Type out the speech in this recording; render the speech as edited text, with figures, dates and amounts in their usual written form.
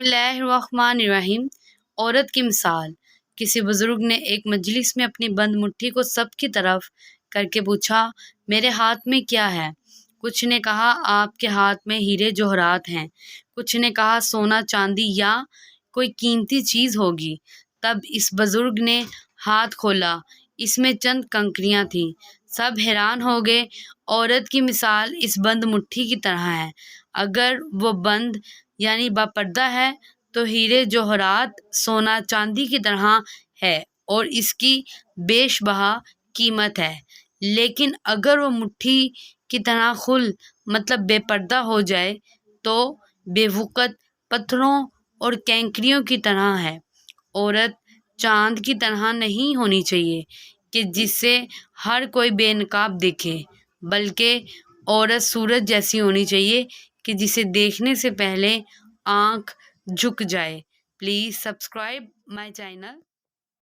بسم اللہ الرحمن الرحیم۔ عورت کی مثال۔ کسی بزرگ نے ایک مجلس میں اپنی بند مٹھی کو سب کی طرف کر کے پوچھا، میرے ہاتھ میں کیا ہے؟ کچھ نے کہا، آپ کے ہاتھ میں ہیرے جوہرات ہیں۔ کچھ نے کہا، سونا چاندی یا کوئی قیمتی چیز ہوگی۔ تب اس بزرگ نے ہاتھ کھولا، اس میں چند کنکریاں تھیں۔ سب حیران ہو گئے۔ عورت کی مثال اس بند مٹھی کی طرح ہے۔ اگر وہ بند یعنی باپردہ ہے تو ہیرے جوہرات سونا چاندی کی طرح ہے اور اس کی بیش بہا قیمت ہے، لیکن اگر وہ مٹھی کی طرح مطلب بے پردہ ہو جائے تو بے وقت پتھروں اور کینکریوں کی طرح ہے۔ عورت چاند کی طرح نہیں ہونی چاہیے کہ جس سے ہر کوئی بے نقاب دیکھے، بلکہ عورت سورج جیسی ہونی چاہیے کہ جسے دیکھنے سے پہلے آنکھ جھک جائے۔ Please subscribe my channel.